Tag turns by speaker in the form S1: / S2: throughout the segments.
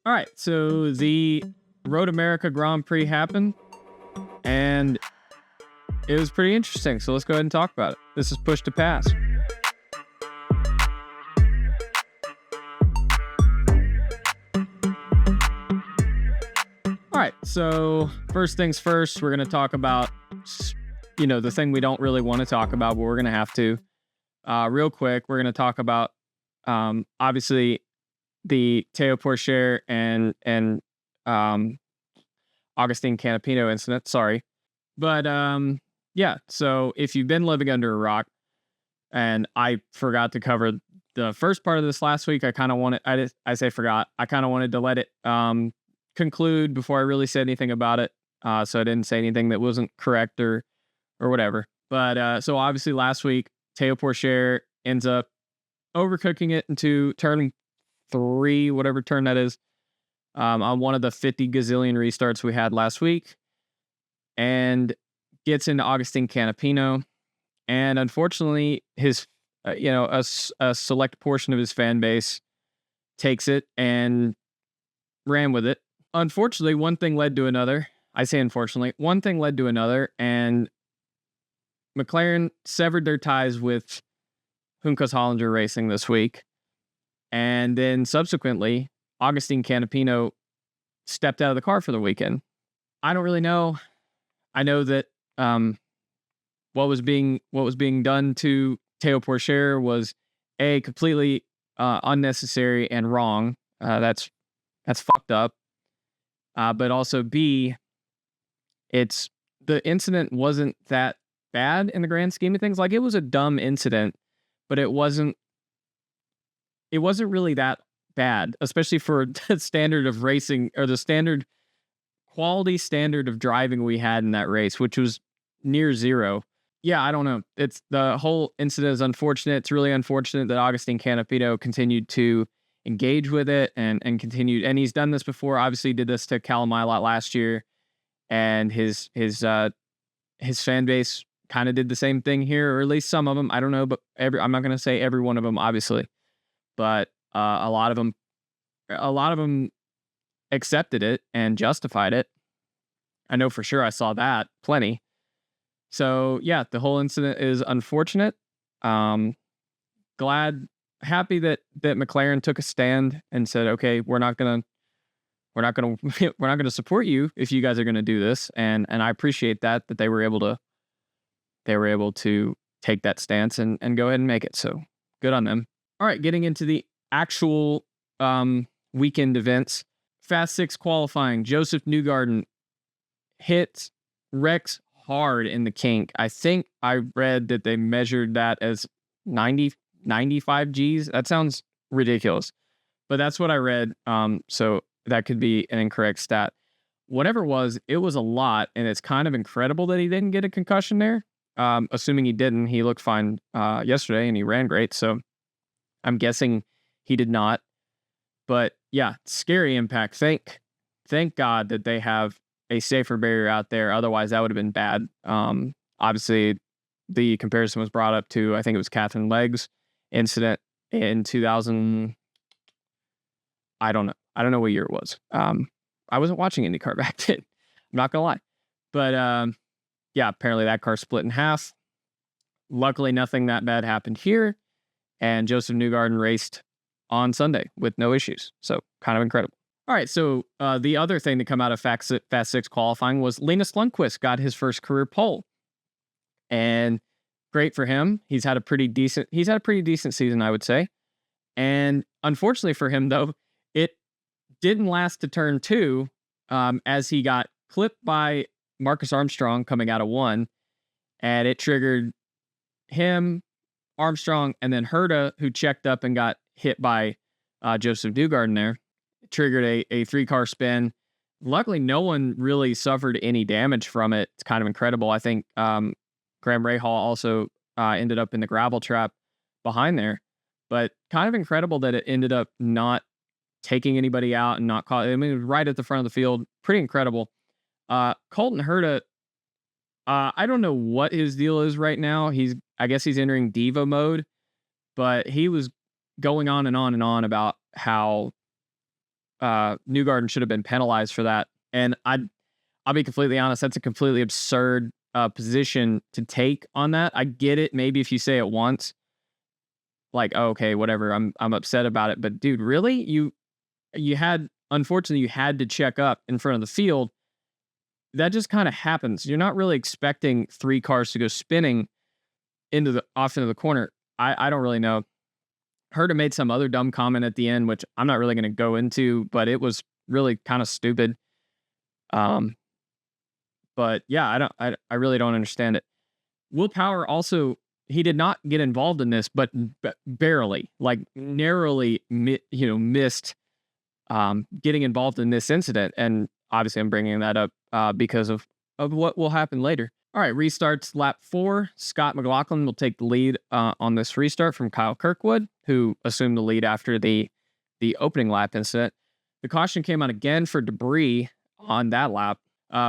S1: All right, so the Road America Grand Prix happened, and it was pretty interesting. So let's go ahead and talk about it. This is Push to Pass. All right, so first things first, we're going to talk about, the thing we don't really want to talk about, but we're going to have to. Real quick, we're going to talk about, obviously, the Teo Porcher and Augustine Canapino incident. Sorry. But yeah, so if you've been living under a rock, and I forgot to cover the first part of this last week, I kind of wanted, I say forgot, I kind of wanted to let it conclude before I really said anything about it. So I didn't say anything that wasn't correct or whatever. But so obviously last week, Teo Porcher ends up overcooking it into turn 3, whatever turn that is, on one of the 50 gazillion restarts we had last week, and gets into Augustine Canapino. And unfortunately, his, a select portion of his fan base takes it and ran with it. Unfortunately, one thing led to another. I say unfortunately, one thing led to another, and McLaren severed their ties with Juncos Hollinger Racing this week. And then subsequently, Augustine Canapino stepped out of the car for the weekend. I don't really know. I know that what was being done to Teo Porcher was completely unnecessary and wrong. That's fucked up. But also B, the incident wasn't that bad in the grand scheme of things. Like, it was a dumb incident, but it wasn't really that bad, especially for the standard of racing, or the quality standard of driving we had in that race, which was near zero. Yeah, I don't know. The whole incident is unfortunate. It's really unfortunate that Augustine Canapino continued to engage with it and continued. And he's done this before. Obviously, he did this to Callum Ilott last year, and his fan base kind of did the same thing here, or at least some of them. I don't know, but I'm not going to say every one of them, obviously, but a lot of them accepted it and justified it. I know for sure. I saw that plenty. So yeah, the whole incident is unfortunate. Happy that McLaren took a stand and said, okay, we're not gonna support you if you guys are gonna do this, and I appreciate that they were able to take that stance and go ahead and make it. So good on them. All right, getting into the actual weekend events. Fast 6 qualifying. Joseph Newgarden wrecks hard in the kink. I think I read that they measured that as 95 Gs. That sounds ridiculous, but that's what I read. So that could be an incorrect stat. Whatever it was a lot, and it's kind of incredible that he didn't get a concussion there. Assuming he didn't, he looked fine yesterday and he ran great. So I'm guessing he did not. But yeah, scary impact. Thank God that they have a safer barrier out there. Otherwise, that would have been bad. Obviously, the comparison was brought up to, I think it was Catherine Legg's incident in 2000. I don't know what year it was. I wasn't watching IndyCar back then. I'm not gonna lie. But yeah, apparently that car split in half. Luckily, nothing that bad happened here, and Joseph Newgarden raced on Sunday with no issues. So kind of incredible. All right, so the other thing to come out of Fast 6 qualifying was Linus Lundqvist got his first career pole, and great for him. He's had a pretty decent season, I would say. And unfortunately for him, though, it didn't last to turn 2, as he got clipped by Marcus Armstrong coming out of 1, and it triggered him, Armstrong, and then Herta, who checked up and got hit by Joseph Newgarden there. It triggered a 3-car spin. Luckily, no one really suffered any damage from it. It's kind of incredible. I think Graham Rahal also ended up in the gravel trap behind there. But kind of incredible that it ended up not taking anybody out and not caught. I mean, it was right at the front of the field. Pretty incredible. Colton Herta, I don't know what his deal is right now. I guess he's entering diva mode, but he was going on and on and on about how Newgarden should have been penalized for that. And I'll be completely honest, that's a completely absurd position to take on that. I get it. Maybe if you say it once, like, oh, okay, whatever, I'm upset about it. But dude, really? Unfortunately, you had to check up in front of the field. That just kind of happens. You're not really expecting 3 cars to go spinning off into the corner. I don't really know. Herta made some other dumb comment at the end, which I'm not really going to go into, but it was really kind of stupid. But yeah, I really don't understand it. Will Power also, he did not get involved in this, but barely, like narrowly, missed getting involved in this incident. And obviously, I'm bringing that up because of what will happen later. All right, restarts lap 4. Scott McLaughlin will take the lead on this restart from Kyle Kirkwood, who assumed the lead after the opening lap incident. The caution came on again for debris on that lap.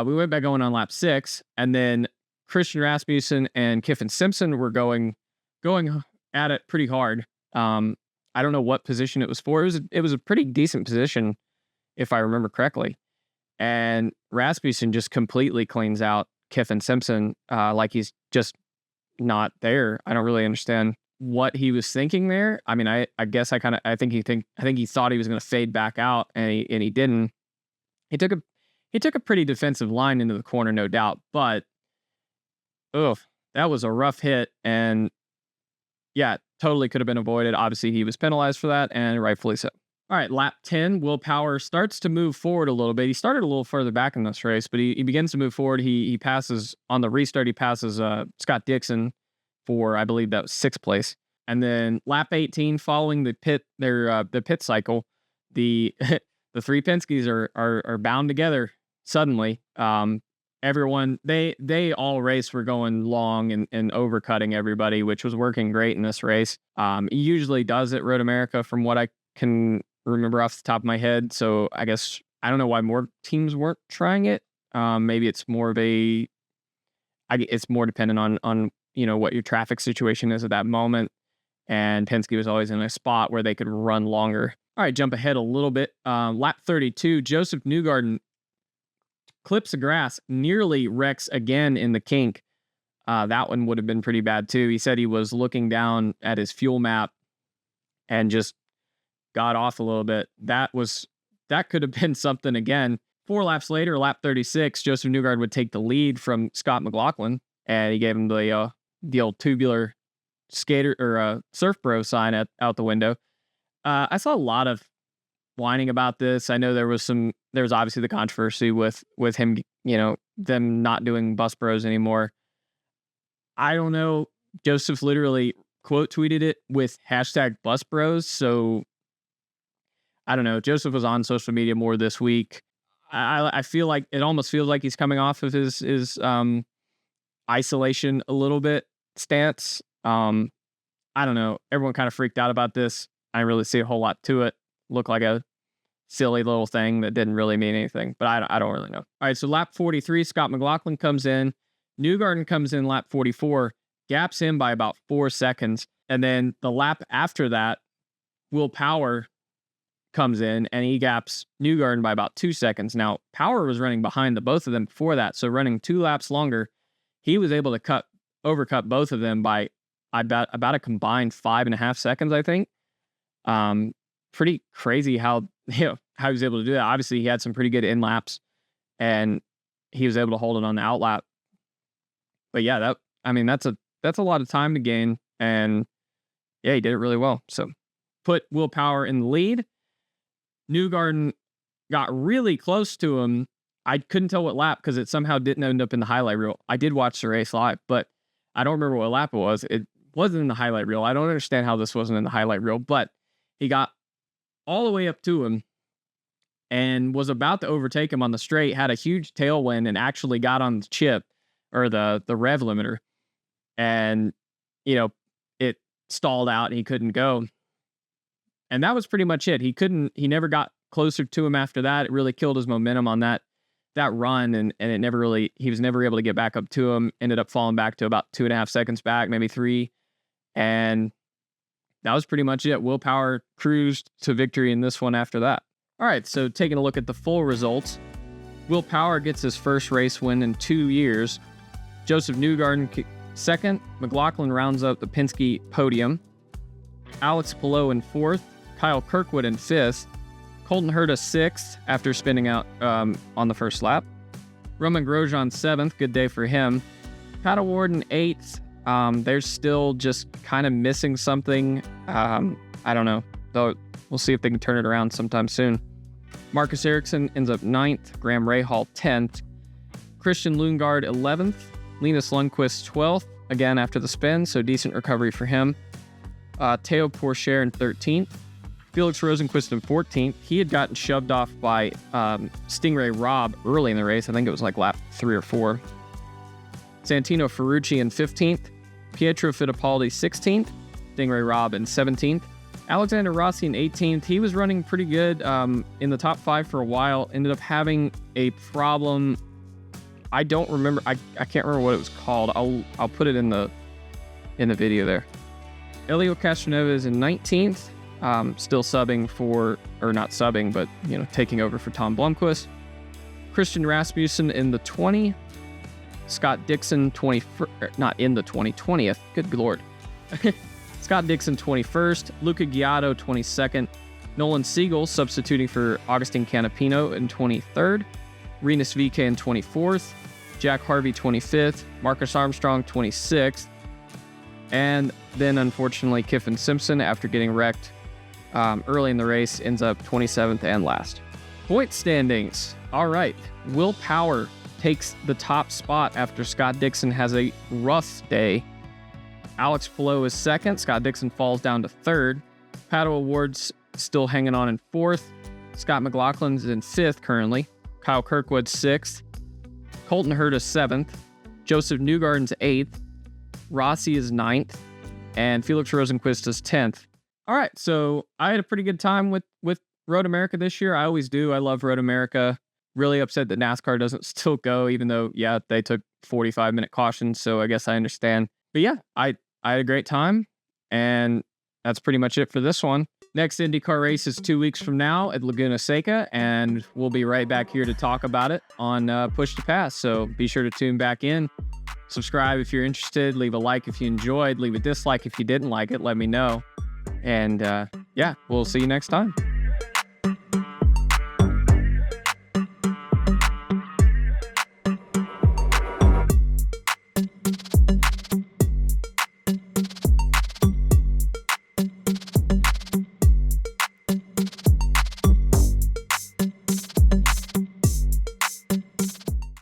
S1: We went back going on lap 6, and then Christian Rasmussen and Kiffin Simpson were going at it pretty hard. I don't know what position it was for. It was a pretty decent position, if I remember correctly. And Rasmussen just completely cleans out Kiffin Simpson, like he's just not there. I don't really understand what he was thinking there. I mean, I guess I think he thought he was going to fade back out, and he didn't. He took a pretty defensive line into the corner, no doubt, but that was a rough hit, and yeah, totally could have been avoided. Obviously, he was penalized for that, and rightfully so. All right, lap 10, Will Power starts to move forward a little bit. He started a little further back in this race, but he begins to move forward. He passes, on the restart, he passes Scott Dixon for, I believe that was 6th place. And then lap 18, following the pit cycle, the the 3 Penske's are bound together suddenly. Everyone, they all race were going long and overcutting everybody, which was working great in this race. He usually does at Road America, from what I can remember off the top of my head. So I guess I don't know why more teams weren't trying it. Maybe it's more it's more dependent on what your traffic situation is at that moment. And Penske was always in a spot where they could run longer. All right, jump ahead a little bit. Lap 32, Joseph Newgarden clips the grass, nearly wrecks again in the kink. That one would have been pretty bad too. He said he was looking down at his fuel map and just got off a little bit. That could have been something again. 4 laps later, lap 36, Joseph Newgarden would take the lead from Scott McLaughlin, and he gave him the old tubular skater or surf bro sign out the window. I saw a lot of whining about this. I know there was obviously the controversy with him, them not doing bus bros anymore. I don't know. Joseph literally quote tweeted it with hashtag bus bros. So I don't know. Joseph was on social media more this week. I feel like it almost feels like he's coming off of his isolation a little bit stance. I don't know. Everyone kind of freaked out about this. I didn't really see a whole lot to it. Looked like a silly little thing that didn't really mean anything, but I don't really know. All right, so lap 43, Scott McLaughlin comes in. Newgarden comes in lap 44, gaps him by about 4 seconds. And then the lap after that, Will Power comes in and he gaps Newgarden by about 2 seconds. Now, Power was running behind the both of them before that, so running 2 laps longer, he was able to overcut both of them by about a combined 5.5 seconds, I think. Pretty crazy how he was able to do that. Obviously, he had some pretty good in laps, and he was able to hold it on the out lap. But yeah, that's a lot of time to gain, and yeah, he did it really well. So put Will Power in the lead. Newgarden got really close to him. I couldn't tell what lap because it somehow didn't end up in the highlight reel. I did watch the race live, but I don't remember what lap it was. It wasn't in the highlight reel. I don't understand how this wasn't in the highlight reel, but he got all the way up to him and was about to overtake him on the straight, had a huge tailwind, and actually got on the chip or the rev limiter. And, it stalled out and he couldn't go. And that was pretty much it. He never got closer to him after that. It really killed his momentum on that run. And he was never able to get back up to him, ended up falling back to about 2.5 seconds back, maybe 3. And that was pretty much it. Will Power cruised to victory in this one after that. All right, so taking a look at the full results, Will Power gets his first race win in 2 years. Joseph Newgarden second. McLaughlin rounds up the Penske podium. Alex Palou in fourth. Kyle Kirkwood in fifth. Colton Herta sixth after spinning out on the first lap. Roman Grosjean seventh. Good day for him. Pat O'Ward in eighth. They're still just kind of missing something. I don't know. Though we'll see if they can turn it around sometime soon. Marcus Ericsson ends up 9th. Graham Rahal 10th. Christian Lundgaard 11th. Linus Lundqvist 12th. Again after the spin, so decent recovery for him. Teo Pourchaire in 13th. Felix Rosenqvist in 14th. He had gotten shoved off by Stingray Robb early in the race. I think it was like lap 3 or 4. Santino Ferrucci in 15th. Pietro Fittipaldi 16th. Stingray Robb in 17th. Alexander Rossi in 18th. He was running pretty good in the top 5 for a while. Ended up having a problem. I don't remember. I can't remember what it was called. I'll put it in the video there. Elio Castroneves is in 19th. Still subbing for, or not subbing, but taking over for Tom Blomqvist. Christian Rasmussen in the 20. Scott Dixon 20th. Not in the 20th. Good lord. Scott Dixon 21st, Luca Giotto 22nd, Nolan Siegel substituting for Augustine Canapino in 23rd, Rinus VeeKay in 24th, Jack Harvey 25th, Marcus Armstrong 26th, and then unfortunately Kiffin Simpson, after getting wrecked early in the race, ends up 27th and last. Point standings. All right, Will Power takes the top spot after Scott Dixon has a rough day. Alex Palou is second. Scott Dixon falls down to third. Pato O'Ward's still hanging on in fourth. Scott McLaughlin's in fifth currently. Kyle Kirkwood's sixth. Colton Herta's seventh. Joseph Newgarden's eighth. Rossi is ninth. And Felix Rosenqvist is 10th. All right, so I had a pretty good time with Road America this year. I always do. I love Road America. Really upset that NASCAR doesn't still go, even though, yeah, they took 45-minute cautions, so I guess I understand. But yeah, I had a great time, and that's pretty much it for this one. Next IndyCar race is 2 weeks from now at Laguna Seca, and we'll be right back here to talk about it on Push to Pass. So be sure to tune back in. Subscribe if you're interested. Leave a like if you enjoyed. Leave a dislike if you didn't like it. Let me know. And yeah, we'll see you next time.